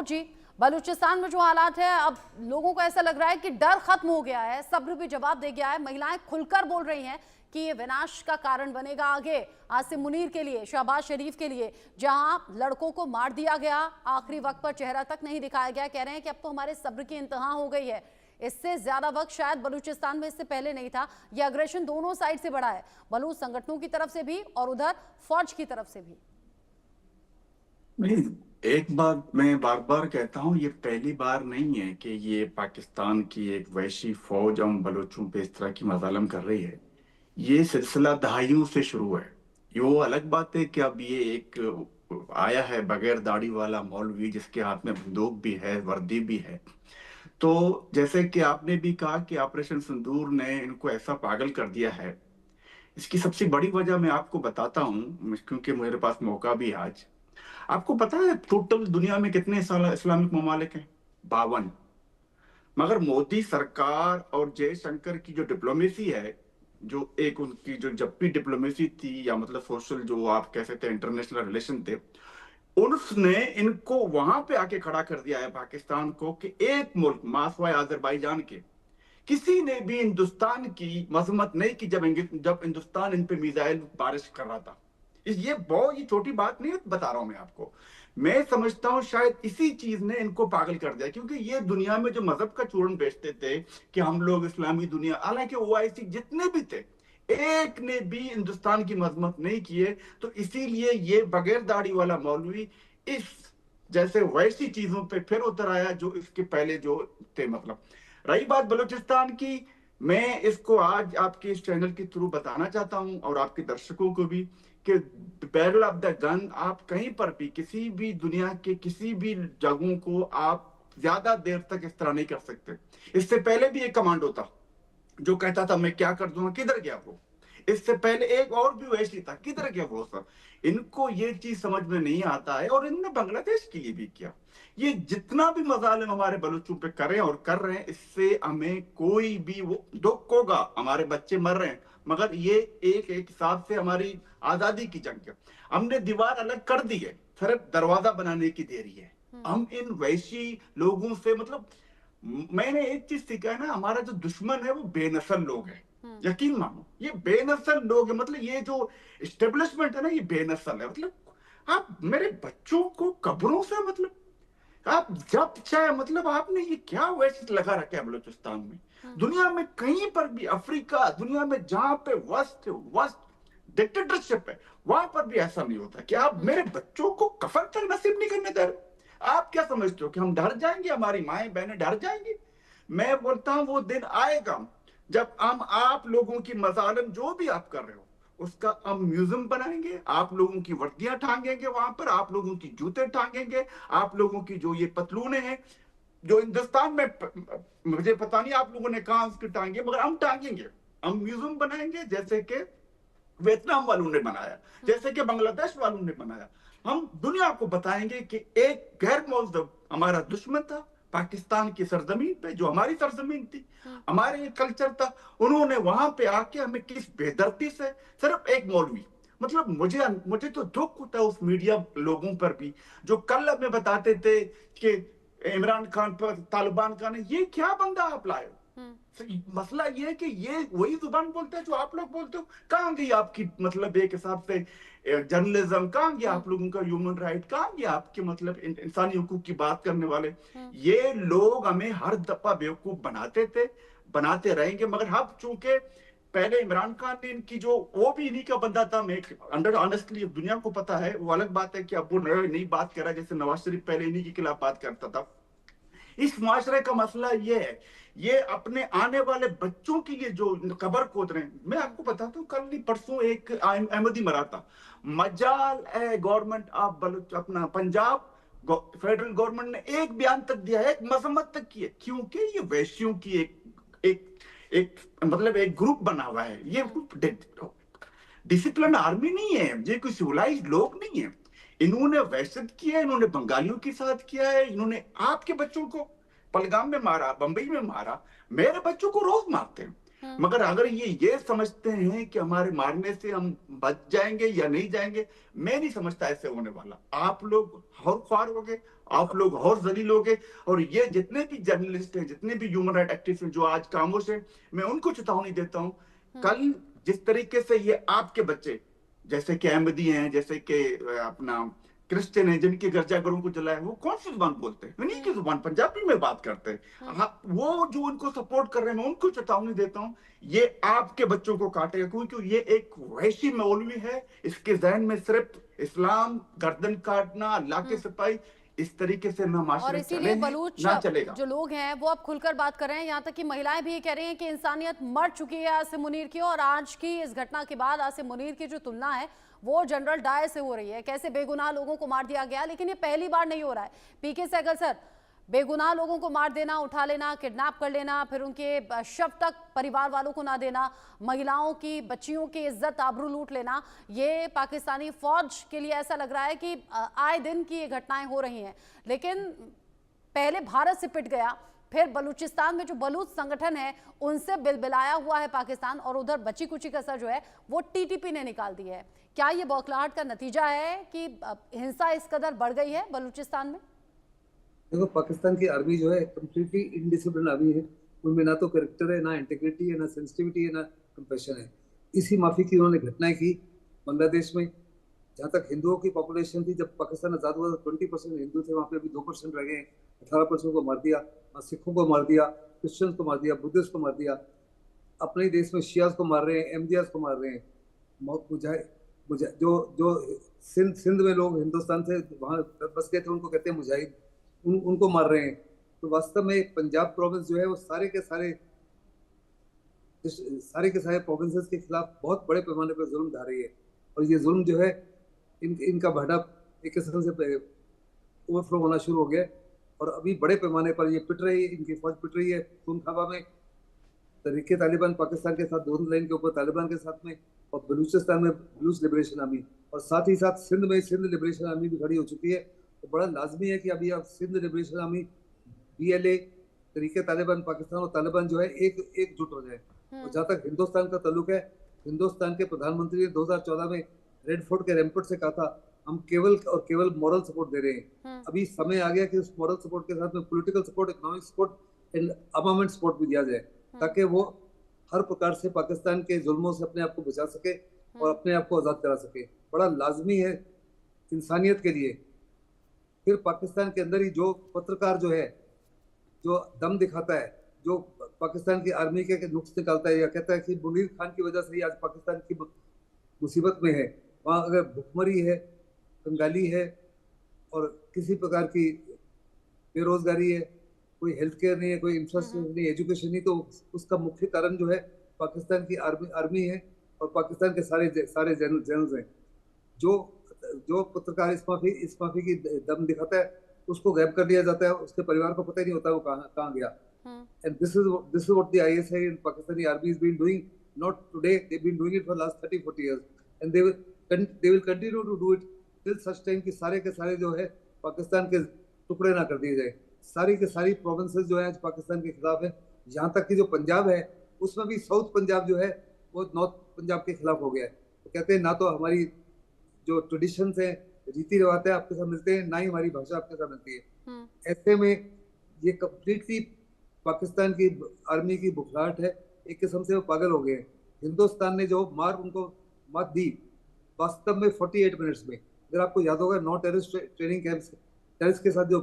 जी, बलूचिस्तान में जो हालात है, अब लोगों को ऐसा लग रहा है कि डर खत्म हो गया है, सब्र भी जवाब दे गया है। महिलाएं खुलकर बोल रही हैं कि ये विनाश का कारण बनेगा आगे। आसिम मुनीर के लिए, शहबाज शरीफ के लिए, जहां लड़कों को मार दिया गया, आखिरी वक्त पर चेहरा तक नहीं दिखाया गया, कह रहे हैं कि अब तो हमारे सब्र की इंतहा हो गई है। इससे ज्यादा वक्त शायद बलूचिस्तान में इससे पहले नहीं था। ये अग्रेशन दोनों साइड से बढ़ा है, बलूच संगठनों की तरफ से भी और उधर फौज की तरफ से भी। नहीं, एक बात मैं बार बार कहता हूँ, ये पहली बार नहीं है कि ये पाकिस्तान की एक वैशी फौज हम बलूचों पे इस तरह की मजालम कर रही है। ये सिलसिला दहाइयों से शुरू है। ये वो अलग बात है कि अब ये एक आया है बगैर दाढ़ी वाला मौलवी जिसके हाथ में बंदूक भी है, वर्दी भी है। तो जैसे कि आपने भी कहा कि ऑपरेशन सिंदूर ने इनको ऐसा पागल कर दिया है, इसकी सबसे बड़ी वजह मैं आपको बताता हूँ, क्योंकि मेरे पास मौका भी है आज। आपको पता है टोटल दुनिया में कितने इस्लामिक ममालिक हैं? 52। मगर मोदी सरकार और जयशंकर की जो डिप्लोमेसी है, जो एक उनकी जो जब भी डिप्लोमेसी थी, या मतलब सोशल जो आप कह सकते हैं इंटरनेशनल रिलेशन थे, उसने इनको वहां पे आके खड़ा कर दिया है पाकिस्तान को कि एक मुल्क मासवाए आजरबाईजान के किसी ने भी हिंदुस्तान की मजम्मत नहीं की जब हिंदुस्तान इन पे मिसाइल बारिश कर रहा था। ये बहुत ही छोटी बात नहीं बता रहा हूं मैं आपको। मैं समझता हूं शायद इसी चीज ने इनको पागल कर दिया, क्योंकि ये दुनिया में जो मजहब का चूर्ण बेचते थे कि हम लोग इस्लामी दुनिया, हालांकि ओआईसी जितने भी थे, एक ने भी हिंदुस्तान की मजम्मत नहीं किए। तो इसीलिए ये बगैर दाढ़ी वाला मौलवी इस जैसे वैसी चीजों पे फिर उतर आया जो इसके पहले जो थे। मतलब रही बात बलूचिस्तान की, मैं इसको आज आपके इस चैनल के थ्रू बताना चाहता हूं और आपके दर्शकों को भी कि बैरल ऑफ द गन आप कहीं पर भी किसी भी दुनिया के किसी भी जगहों को आप ज्यादा देर तक इस तरह नहीं कर सकते। इससे पहले भी एक कमांडो था जो कहता था मैं क्या कर दूंगा, किधर गया वो? इससे पहले एक और भी वैसी था, किधर गया वो सब? इनको ये चीज समझ में नहीं आता है, और इनने बांग्लादेश के लिए भी किया। ये जितना भी मजालिम हमारे बलूचों पे करें और कर रहे हैं, इससे हमें कोई भी वो दुख होगा। हमारे बच्चे मर रहे हैं, मगर ये एक एक हिसाब से हमारी आजादी की जंग है। हमने दीवार अलग कर दी है, सिर्फ दरवाजा बनाने की देरी है। हम इन वैशी लोगों से, मतलब मैंने एक चीज सीखा है ना, हमारा जो दुश्मन है वो बेनस्ल लोग हैं। यकीन मानो, ये बेनस्ल लोग है। मतलब ये जो इस्टेब्लिशमेंट है ना, ये बेनस्ल है। मतलब आप मेरे बच्चों को कब्रों से, मतलब आप जब चाहे, मतलब आपने ये क्या वैसे लगा रखा है बलूचिस्तान में? दुनिया में कहीं पर भी, अफ्रीका, दुनिया में जहां पे वर्स्ट वर्स्ट डिक्टेटरशिप है, वहां पर भी ऐसा नहीं होता कि आप मेरे बच्चों को कफन तक नसीब नहीं करने दे रहे। आप क्या समझते हो कि हम डर जाएंगे, हमारी माएं बहनें डर जाएंगी? मैं बोलता हूं वो दिन आएगा जब हम आप लोगों की मजालम जो भी आप कर रहे हो उसका हम म्यूजियम बनाएंगे, आप लोगों की वर्दियां टांगेंगे वहां पर, आप लोगों की जूते टांगेंगे, आप लोगों की जो ये पतलूने हैं जो हिंदुस्तान में मुझे पता नहीं आप लोगों ने कहा उसकी टांगे, मगर हम टांगेंगे। हम म्यूजियम बनाएंगे जैसे कि वियतनाम वालों ने बनाया, जैसे कि बांग्लादेश वालों ने बनाया। हम दुनिया को बताएंगे कि एक गैर मौजूद हमारा दुश्मन था पाकिस्तान की सरजमीन पे, जो हमारी सरजमीन थी, हमारे कल्चर था। उन्होंने वहां पे आके हमें किस बेदर्दी से, सिर्फ एक मौलवी, मतलब मुझे मुझे तो दुख होता है उस मीडिया लोगों पर भी जो कल हमें बताते थे कि इमरान खान पर तालिबान का ने, ये क्या बंदा आप लाए? मसला ये है कि ये वही जुबान बोलते हैं जो आप लोग बोलते हो। कहाँ गई आपकी, मतलब एक हिसाब से जर्नलिज्म, कहाँ गया आप लोगों का ह्यूमन राइट, कहाँ गया आपके मतलब इंसानी हुकूक की बात करने वाले? ये लोग हमें हर दफा बेवकूफ बनाते थे, बनाते रहेंगे। मगर अब चूंकि पहले इमरान खान ने इनकी जो, वो भी इन्हीं का बंदा था। मैं अंडर ऑनेस्टली दुनिया को पता है, वो अलग बात है कि अब वो नई बात कर रहा है, जैसे नवाज शरीफ पहले इन्हीं के खिलाफ बात करता था। इस माशरे का मसला ये है, ये अपने आने वाले बच्चों के लिए जो कबर खोद रहे हैं। मैं आपको बताता हूँ, कल नहीं परसों एक अहमदी मरा था। मजाल है गवर्नमेंट ऑफ बलूच, अपना पंजाब फेडरल गवर्नमेंट ने एक बयान तक दिया है, एक मजम्मत तक की है, क्योंकि ये वैश्यों की एक एक मतलब एक ग्रुप बना हुआ है। ये डिसिप्लिन आर्मी नहीं है, ये कोई सिविलाइज्ड लोग नहीं है। इन्होंने वहशत किया है, इन्होंने बंगालियों के साथ किया है, इन्होंने आपके बच्चों को पलगाम में मारा, बंबई में मारा, मेरे बच्चों को रोज मारते हैं। मगर अगर ये समझते हैं कि हमारे मारने से हम बच जाएंगे या नहीं जाएंगे, मैं नहीं समझता ऐसे होने वाला। आप लोग और ख्वार होगे, आप लोग और जलील होगे, और ये जितने भी जर्नलिस्ट हैं, जितने भी ह्यूमन राइट एक्टिविस्ट हैं जो आज खामोश हैं, मैं उनको चेतावनी देता हूं, कल जिस तरीके से ये आपके बच्चे, जैसे कि अहमदी हैं, जैसे कि अपना क्रिश्चियन है, जिनके गिरजाघरों को जलाया, वो कौन सी जुबान बोलते हैं? उन्हीं की जुबान, पंजाबी में बात करते हैं। वो जो उनको सपोर्ट कर रहे हैं, मैं उनको चेतावनी देता हूं, ये आपके बच्चों को काटेगा, क्योंकि ये एक वैसी मौलवी है, इसके जहन में सिर्फ इस्लाम, गर्दन काटना, अल्लाह के सिपाही, इस तरीके से ना और माशरे इसीलिए चले हैं, बलूच ना चलेगा। जो लोग हैं वो अब खुलकर बात कर रहे हैं। यहाँ तक कि महिलाएं भी ये कह रही हैं कि इंसानियत मर चुकी है आसिम मुनीर की, और आज की इस घटना के बाद आसिम मुनीर की जो तुलना है वो जनरल डायर से हो रही है। कैसे बेगुनाह लोगों को मार दिया गया, लेकिन ये पहली बार नहीं हो रहा है। पीके सहगल सर, बेगुनाह लोगों को मार देना, उठा लेना, किडनैप कर लेना, फिर उनके शव तक परिवार वालों को ना देना, महिलाओं की, बच्चियों की इज्जत आबरू लूट लेना, ये पाकिस्तानी फौज के लिए ऐसा लग रहा है कि आए दिन की ये घटनाएं हो रही हैं। लेकिन पहले भारत से पिट गया, फिर बलूचिस्तान में जो बलूच संगठन है उनसे बिलबिलाया हुआ है पाकिस्तान, और उधर बची कुची कसर जो है वो टीटीपी ने निकाल दी है। क्या ये बौखलाहट का नतीजा है कि हिंसा इस कदर बढ़ गई है बलूचिस्तान में? देखो, पाकिस्तान की आर्मी जो है कम्प्लीटली इनडिसिप्लिन आर्मी है। उनमें ना तो कैरेक्टर है, ना इंटीग्रिटी है, ना सेंसिटिविटी है, ना कंपैशन है। इसी माफी की उन्होंने घटनाएं की बांग्लादेश में। जहाँ तक हिंदुओं की पॉपुलेशन थी, जब पाकिस्तान आजाद हुआ तो 20% हिंदू थे, वहाँ पे अभी 2% रह गए। 18% को मार दिया, सिखों को मार दिया, क्रिश्चियन को मार दिया, बुद्धिस्ट को मार दिया। अपने ही देश में शियाज को मार रहे हैं, एमदियाज को मार रहे हैं। जो सिंध में लोग हिंदुस्तान से वहाँ बस गए थे, उनको कहते हैं मुजाहिद, उनको मार रहे हैं। तो वास्तव में पंजाब प्रोविंस जो है वो सारे के सारे प्रोविंसेस के खिलाफ बहुत बड़े पैमाने पर जुल्म ढा रही है। और ये जुल्म जो है इनका भाटा एक किस्म से ओवरफ्लो होना शुरू हो गया, और अभी बड़े पैमाने पर ये पिट रही है, इनकी फौज पिट रही है खूनखाबा में। तहरीके तालिबान पाकिस्तान के साथ, दोनों लाइन के ऊपर तालिबान के साथ में, और बलूचिस्तान में बलूच लिबरेशन आर्मी, और साथ ही साथ सिंध में सिंध लिबरेशन आर्मी भी खड़ी हो चुकी है। तो बड़ा लाजमी है कि अभी अब सिंध लिबरेशन आर्मी, BLA, तहरीके तालिबान पाकिस्तान और तालिबान जो है एकजुट हो जाए। और जहाँ तक हिंदुस्तान का ताल्लुक है, हिंदुस्तान के प्रधानमंत्री ने 2014 में रेड फोर्ट के रैमपोर्ट से कहा था हम केवल और केवल मॉरल सपोर्ट दे रहे हैं। अभी समय आ गया कि उस मॉरल सपोर्ट के साथ में political support, economic support and armament support भी दिया जाए, ताकि वो हर प्रकार से पाकिस्तान के जुल्मों से अपने आप को बचा सके और अपने आप को आजाद करा सके। बड़ा लाजमी है इंसानियत के लिए। फिर पाकिस्तान के अंदर ही जो पत्रकार जो है, जो दम दिखाता है, जो पाकिस्तान की आर्मी के नुक्स निकालता है या कहता है कि मुनीर खान की वजह से ही आज पाकिस्तान की मुसीबत में है, वहाँ अगर भुखमरी है, कंगाली है, और किसी प्रकार की बेरोजगारी है, कोई हेल्थ केयर नहीं है, कोई इंफ्रास्ट्रक्चर नहीं, एजुकेशन नहीं, तो उसका मुख्य कारण जो है पाकिस्तान की आर्मी है और पाकिस्तान के सारे जनरल्स हैं। जो पत्रकार इस माफी की दम दिखाता है, उसको गायब कर दिया जाता है, उसके परिवार को पता ही नहीं होता वो कहाँ गया। And this is what the ISI and Pakistani army has been doing, not today, they've been doing it for last 30-40 years, and they will continue to do it till such time कि सारे के सारे जो है पाकिस्तान के टुकड़े ना कर दिए जाए। सारी के सारी प्रोविंसेस जो है आज पाकिस्तान के खिलाफ है। यहाँ तक कि जो पंजाब है, उसमें भी साउथ पंजाब जो है वो नॉर्थ पंजाब के खिलाफ हो गया है। तो कहते हैं ना तो हमारी जो ट्रेडिशंस है, रीति रिवाज है आपके साथ मिलते हैं, ना ही हमारी भाषा आपके साथ मिलती है। ऐसे में ये कम्प्लीटली पाकिस्तान की आर्मी की बुखलाहट है, एक किस्म से वो पागल हो गए। हिंदुस्तान ने जो उनको मात दी वास्तव में 48 मिनट्स में, अगर आपको याद होगा, 9 टेररिस्ट ट्रेनिंग कैंप्स, टेररिस्ट के साथ जो